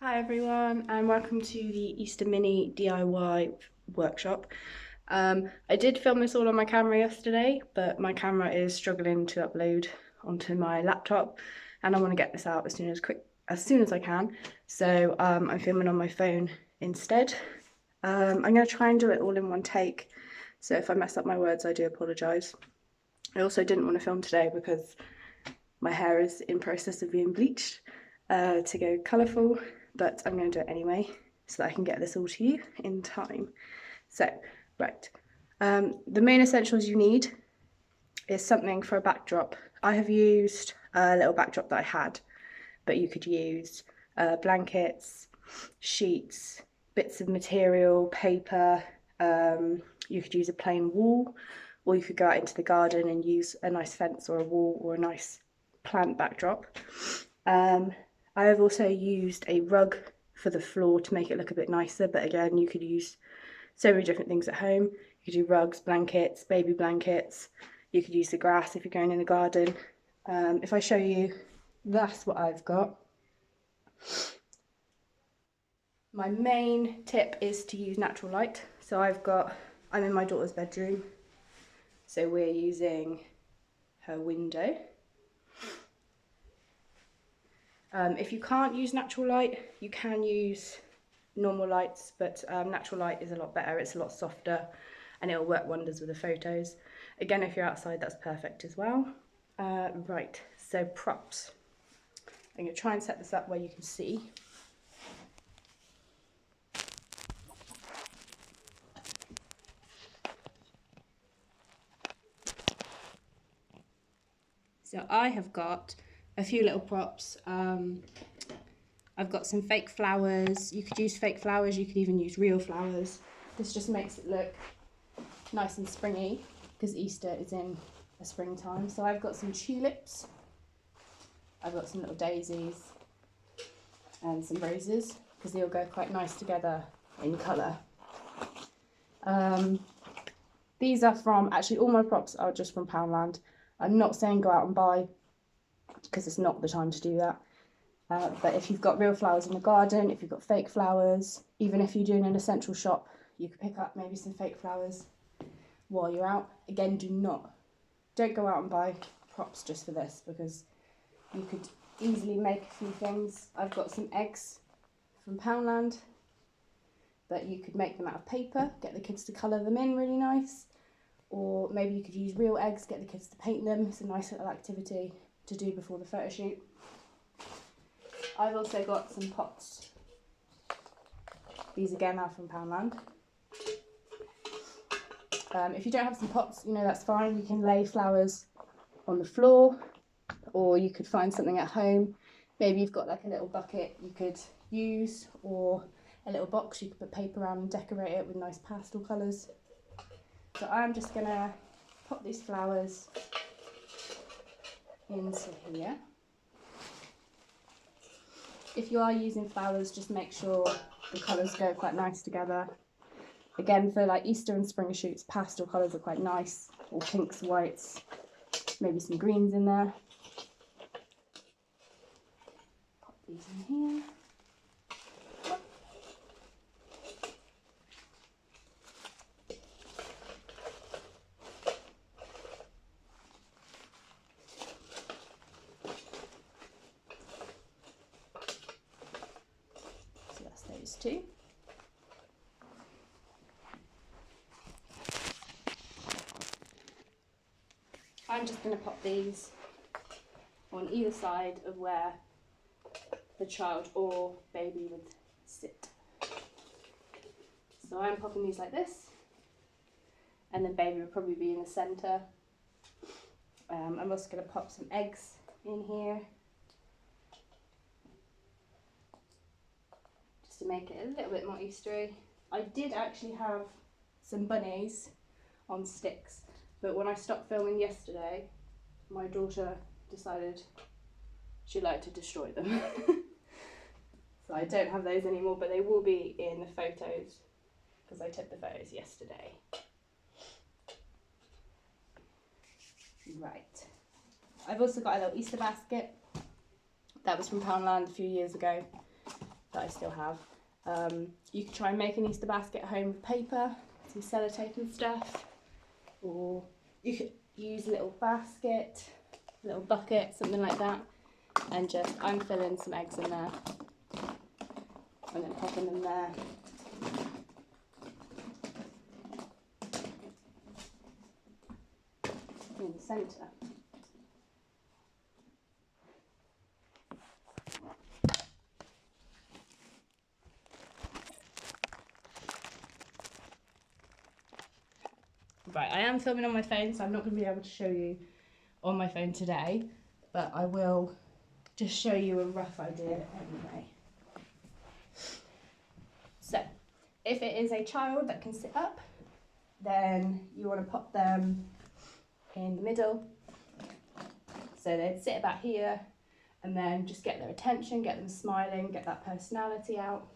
Hi everyone, and welcome to the Easter Mini DIY workshop. I did film this all on my camera yesterday, but my camera is struggling to upload onto my laptop, and I want to get this out as soon as I can. So I'm filming on my phone instead. I'm going to try and do it all in one take. So if I mess up my words, I do apologise. I also didn't want to film today because my hair is in process of being bleached to go colourful, but I'm going to do it anyway so that I can get this all to you in time. So, right, the main essentials you need is something for a backdrop. I have used a little backdrop that I had, but you could use blankets, sheets, bits of material, paper. You could use a plain wall, or you could go out into the garden and use a nice fence or a wall or a nice plant backdrop. I have also used a rug for the floor to make it look a bit nicer, but again, you could use so many different things at home. You could do rugs, blankets, baby blankets. You could use the grass if you're going in the garden. If I show you, that's what I've got. My main tip is to use natural light. So I'm in my daughter's bedroom. So we're using her window. If you can't use natural light, you can use normal lights, but natural light is a lot better. It's a lot softer and it'll work wonders with the photos. Again, if you're outside, that's perfect as well. Right, so props. I'm going to try and set this up where you can see. So I have got a few little props. I've got some fake flowers. You could use fake flowers, you could even use real flowers. This just makes it look nice and springy because Easter is in a springtime. So I've got some tulips. I've got some little daisies and some roses because they all go quite nice together in colour. These are actually all my props are just from Poundland. I'm not saying go out and buy because it's not the time to do that. But if you've got real flowers in the garden, if you've got fake flowers, even if you're doing an essential shop, you could pick up maybe some fake flowers while you're out. Again, don't go out and buy props just for this because you could easily make a few things. I've got some eggs from Poundland, but you could make them out of paper, get the kids to colour them in really nice. Or maybe you could use real eggs, get the kids to paint them. It's a nice little activity to do before the photo shoot. I've also got some pots. These again are from Poundland. If you don't have some pots, that's fine. You can lay flowers on the floor, or you could find something at home. Maybe you've got like a little bucket you could use, or a little box you could put paper around and decorate it with nice pastel colours. So I'm just gonna pop these flowers into here. If you are using flowers, just make sure the colours go quite nice together. Again, for like Easter and spring shoots, pastel colours are quite nice, or pinks, whites, maybe some greens in there. Pop these in here. So that's those two. I'm just going to pop these on either side of where the child or baby would sit. So I'm popping these like this, and then baby would probably be in the centre. I'm also going to pop some eggs in here, just to make it a little bit more Eastery. I did actually have some bunnies on sticks, but when I stopped filming yesterday, my daughter decided she'd like to destroy them. So I don't have those anymore, but they will be in the photos because I took the photos yesterday. Right. I've also got a little Easter basket that was from Poundland a few years ago. that I still have. You can try and make an Easter basket at home with paper, some sellotape and stuff, or you could use a little basket, a little bucket, something like that, and just I'm filling some eggs in there and then popping them there. In the centre. Right, I am filming on my phone, so I'm not going to be able to show you on my phone today, but I will just show you a rough idea anyway. So, if it is a child that can sit up, then you want to pop them in the middle. So they'd sit about here, and then just get their attention, get them smiling, get that personality out.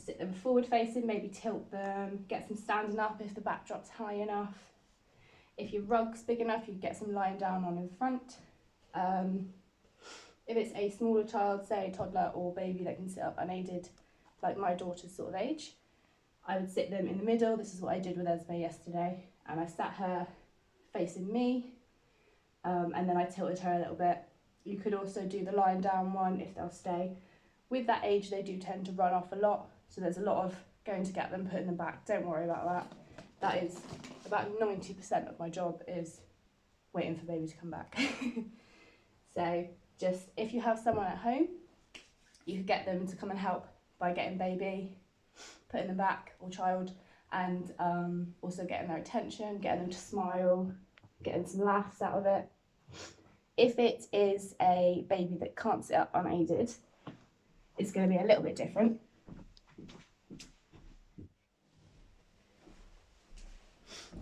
Sit them forward facing, maybe tilt them, get some standing up if the backdrop's high enough. If your rug's big enough, you can get some lying down on in front. If it's a smaller child, say a toddler or baby that can sit up unaided, like my daughter's sort of age, I would sit them in the middle. This is what I did with Esme yesterday, and I sat her facing me, and then I tilted her a little bit. You could also do the lying down one if they'll stay. With that age, they do tend to run off a lot, so there's a lot of going to get them, putting them back. Don't worry about that. That is about 90% of my job, is waiting for baby to come back. So just if you have someone at home, you could get them to come and help by getting baby, putting them back, or child, and also getting their attention, getting them to smile, getting some laughs out of it. If it is a baby that can't sit up unaided, it's going to be a little bit different.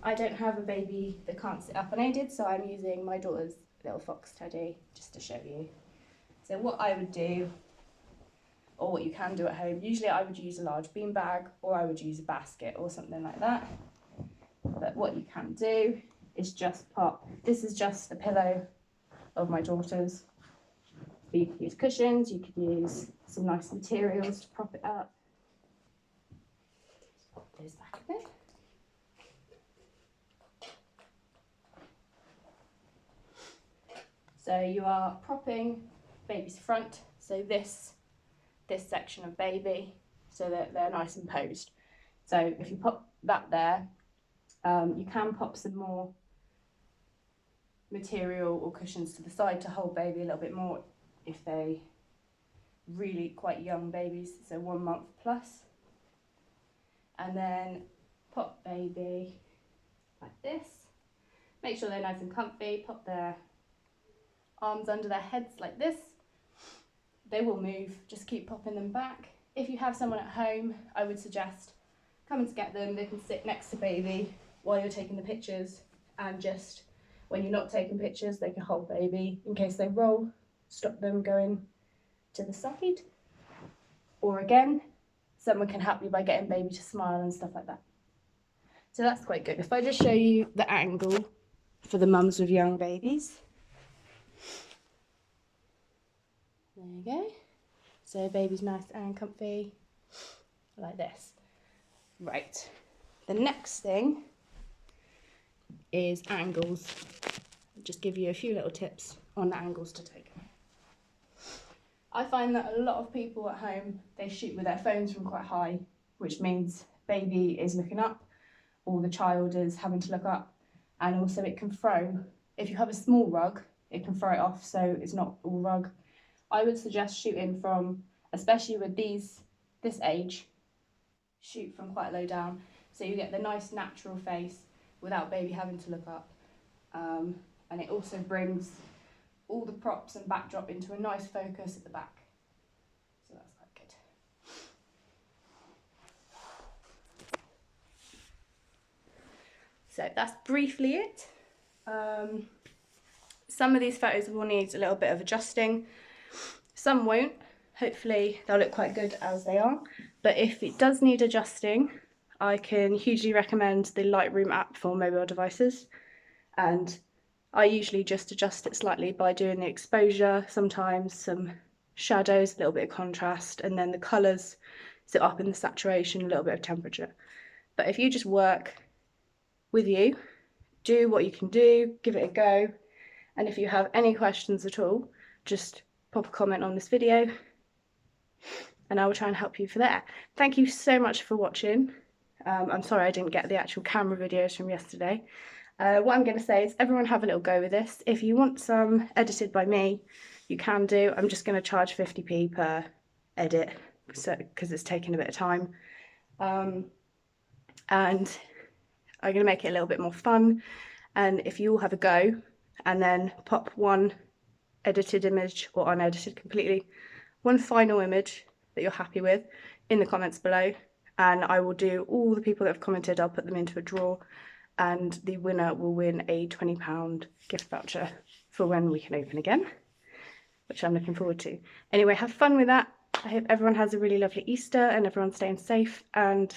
I don't have a baby that can't sit up unaided, so I'm using my daughter's little fox teddy just to show you. So what I would do, or what you can do at home, usually I would use a large beanbag, or I would use a basket or something like that. But what you can do is just pop, this is just a pillow of my daughter's. But you could use cushions, you could use some nice materials to prop it up. Just pop those back a bit. So you are propping baby's front, so this section of baby, so that they're nice and posed. So if you pop that there, you can pop some more material or cushions to the side to hold baby a little bit more if they really quite young babies, so 1 month plus. And then pop baby like this. Make sure they're nice and comfy, pop their arms under their heads like this. They will move, just keep popping them back. If you have someone at home, I would suggest coming to get them. They can sit next to baby while you're taking the pictures, and just when you're not taking pictures, they can hold baby in case they roll, stop them going to the side. Or again, someone can help you by getting baby to smile and stuff like that. So that's quite good. If I just show you the angle for the mums with young babies. There you go. So baby's nice and comfy, like this. Right. The next thing is angles. I'll just give you a few little tips on the angles to take. I find that a lot of people at home, they shoot with their phones from quite high, which means baby is looking up, or the child is having to look up, and also it can throw. If you have a small rug, it can throw it off, so it's not all rug. I would suggest shooting from, especially with this age, shoot from quite low down, so you get the nice natural face without baby having to look up. And it also brings all the props and backdrop into a nice focus at the back. So that's quite good. So that's briefly it. Some of these photos will need a little bit of adjusting. Some won't. Hopefully they'll look quite good as they are. But if it does need adjusting, I can hugely recommend the Lightroom app for mobile devices. And I usually just adjust it slightly by doing the exposure, sometimes some shadows, a little bit of contrast, and then the colours sit up in the saturation, a little bit of temperature. But if you just work with you, do what you can do, give it a go, and if you have any questions at all, just pop a comment on this video and I will try and help you for there. Thank you so much for watching. I'm sorry I didn't get the actual camera videos from yesterday. What I'm going to say is everyone have a little go with this. If you want some edited by me, you can do. I'm just going to charge 50p per edit, so because it's taking a bit of time. And I'm going to make it a little bit more fun. And if you all have a go and then pop one edited image or unedited completely, one final image that you're happy with in the comments below, and I will do all the people that have commented, I'll put them into a draw, and the winner will win a £20 gift voucher for when we can open again, which I'm looking forward to. Anyway, have fun with that. I hope everyone has a really lovely Easter and everyone's staying safe, and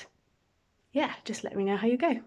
yeah, just let me know how you go.